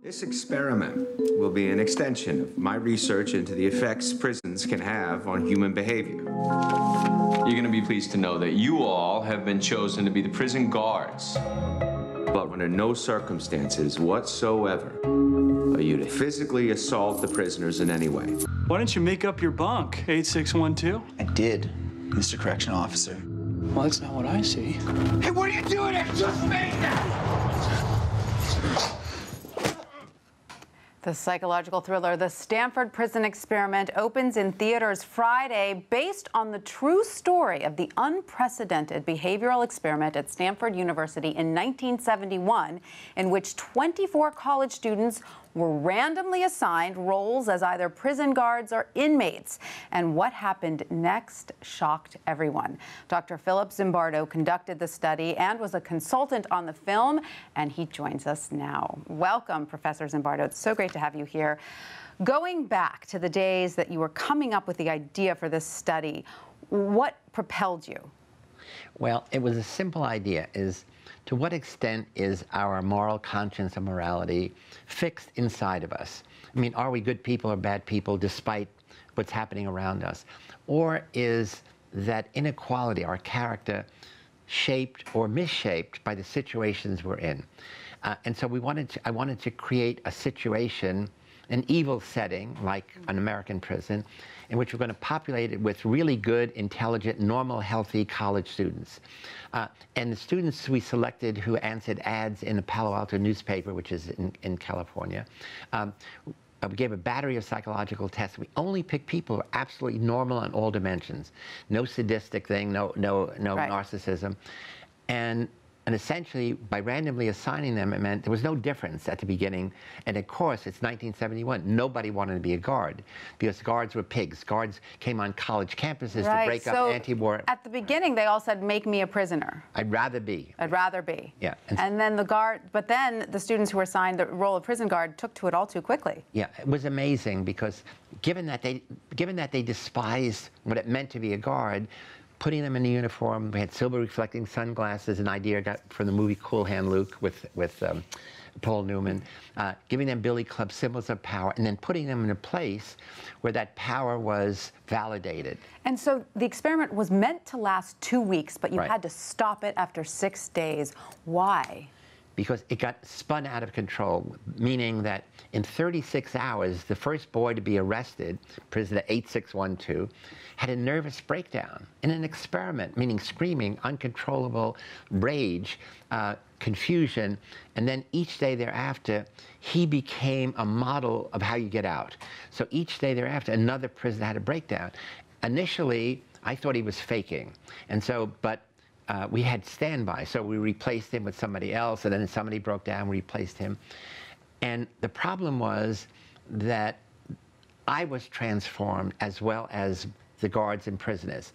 This experiment will be an extension of my research into the effects prisons can have on human behavior. You're going to be pleased to know that you all have been chosen to be the prison guards. But under no circumstances whatsoever are you to physically assault the prisoners in any way. Why don't you make up your bunk, 8612? I did, Mr. Correction Officer. Well, that's not what I see. Hey, what are you doing? It's just me! The psychological thriller, The Stanford Prison Experiment, opens in theaters Friday based on the true story of the unprecedented behavioral experiment at Stanford University in 1971, in which 24 college students were randomly assigned roles as either prison guards or inmates. And what happened next shocked everyone. Dr. Philip Zimbardo conducted the study and was a consultant on the film, and he joins us now. Welcome, Professor Zimbardo. It's so great to have you here. Going back to the days that you were coming up with the idea for this study, what propelled you? Well, it was a simple idea, to what extent is our moral conscience and morality fixed inside of us? I mean, are we good people or bad people despite what's happening around us? Or is that inequality, our character, shaped or misshaped by the situations we're in? And so I wanted to create a situation, an evil setting, like an American prison, in which we're going to populate it with really good, intelligent, normal, healthy college students. And the students we selected who answered ads in the Palo Alto newspaper, which is in California, we gave a battery of psychological tests. We only picked people who are absolutely normal on all dimensions. No sadistic thing, no right. Narcissism. And essentially, by randomly assigning them, it meant there was no difference at the beginning. And of course, it's 1971. Nobody wanted to be a guard because guards were pigs. Guards came on college campuses to break up anti-war. At the beginning, they all said, "Make me a prisoner." I'd rather be. I'd rather be. Yeah. And then but then the students who were assigned the role of prison guard took to it all too quickly. Yeah, it was amazing because given that they despised what it meant to be a guard, putting them in a uniform, we had silver reflecting sunglasses, an idea I got from the movie Cool Hand Luke with Paul Newman, giving them billy club symbols of power, and then putting them in a place where that power was validated. And so the experiment was meant to last 2 weeks, but you Right. had to stop it after 6 days. Why? Because it got spun out of control, meaning that in 36 hours, the first boy to be arrested, prisoner 8612, had a nervous breakdown in an experiment, meaning screaming, uncontrollable rage, confusion, and then each day thereafter, he became a model of how you get out. So each day thereafter, another prisoner had a breakdown. Initially, I thought he was faking, and so, but we had standby, so we replaced him with somebody else, and then somebody broke down, we replaced him. And the problem was that I was transformed as well as the guards and prisoners.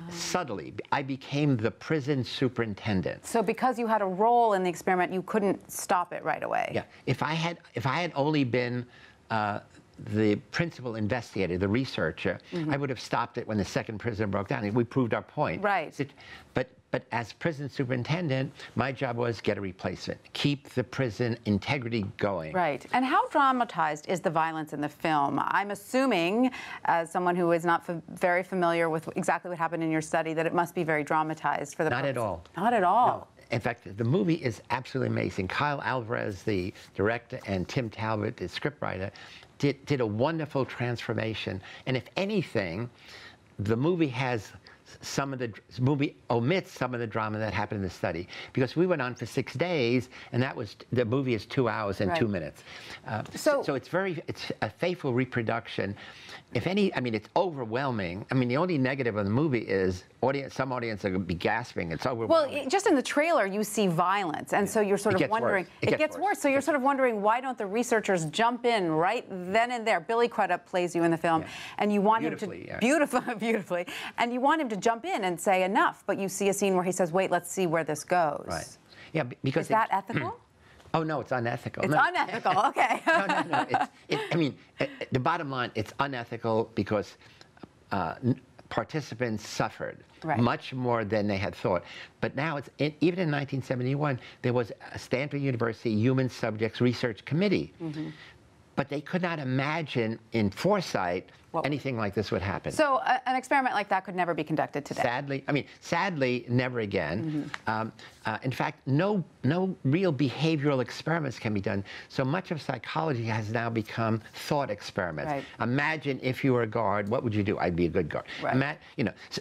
Subtly, I became the prison superintendent. So because you had a role in the experiment, you couldn't stop it right away. Yeah, if I had only been the principal investigator, the researcher, I would have stopped it when the second prisoner broke down. We proved our point. Right. But as prison superintendent, my job was get a replacement, keep the prison integrity going. Right. And how dramatized is the violence in the film? I'm assuming, as someone who is not very familiar with exactly what happened in your study, that it must be very dramatized for the Not at all. Not at all. No. In fact, the movie is absolutely amazing. Kyle Alvarez, the director, and Tim Talbot, the scriptwriter, did a wonderful transformation. And if anything, the movie omits some of the drama that happened in the study, because we went on for 6 days, and the movie is 2 hours and 2 minutes. So it's a faithful reproduction. If any, I mean, it's overwhelming. I mean, the only negative of the movie is some audience are going to be gasping. It's overwhelming. Well, just in the trailer, you see violence, and so you're sort of wondering. It gets worse. So you're sort of wondering, why don't the researchers jump in right then and there? Billy Crudup plays you in the film, and you want him to beautifully, and you want him to jump in and say enough, but you see a scene where he says, "Wait, let's see where this goes." Right. Yeah, because is that ethical? Oh, no, it's unethical. It's unethical, okay. No. I mean, the bottom line, it's unethical because participants suffered Right. much more than they had thought. But now, even in 1971, there was a Stanford University Human Subjects Research Committee. But they could not imagine in foresight anything like this would happen. So an experiment like that could never be conducted today. Sadly, never again. In fact, no real behavioral experiments can be done. So much of psychology has now become thought experiments. Right. Imagine if you were a guard, what would you do? I'd be a good guard. Right.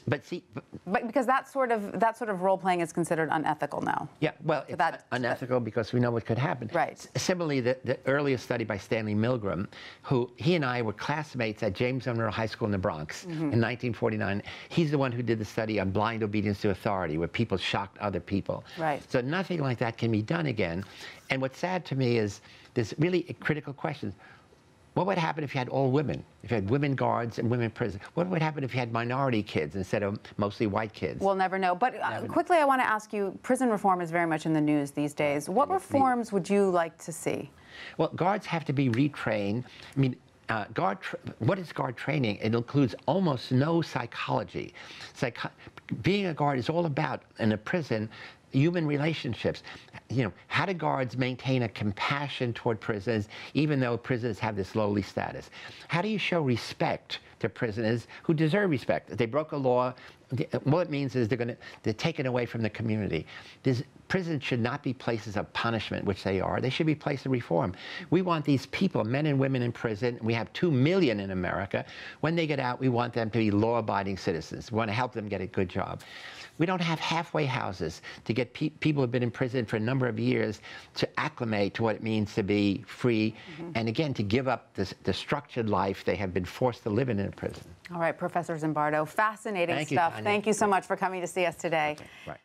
But because that sort of role playing is considered unethical now. Yeah, well, it's unethical because we know what could happen. Right. Similarly, the earliest study by Stanley Milgram, he and I were classmates at James Monroe High School in the Bronx in 1949. He's the one who did the study on blind obedience to authority, where people shocked other people. Right. So nothing like that can be done again. And what's sad to me is there's really a critical question. What would happen if you had all women? If you had women guards and women prisoners? What would happen if you had minority kids instead of mostly white kids? We'll never know. But quickly, I want to ask you, prison reform is very much in the news these days. What reforms would you like to see? Well, guards have to be retrained. I mean, what is guard training? It includes almost no psychology. Being a guard is all about, in a prison, human relationships. You know, how do guards maintain a compassion toward prisoners, even though prisoners have this lowly status? How do you show respect to prisoners who deserve respect? If they broke a law, what it means is they're taken away from the community. Prisons should not be places of punishment, which they are. They should be places of reform. We want these people, men and women in prison. We have 2 million in America. When they get out, we want them to be law-abiding citizens. We want to help them get a good job. We don't have halfway houses to get people who have been in prison for a number of years to acclimate to what it means to be free, and again, to give up the structured life they have been forced to live in a prison. All right, Professor Zimbardo, fascinating Thank stuff. You, Thank you so much for coming to see us today. Okay, right.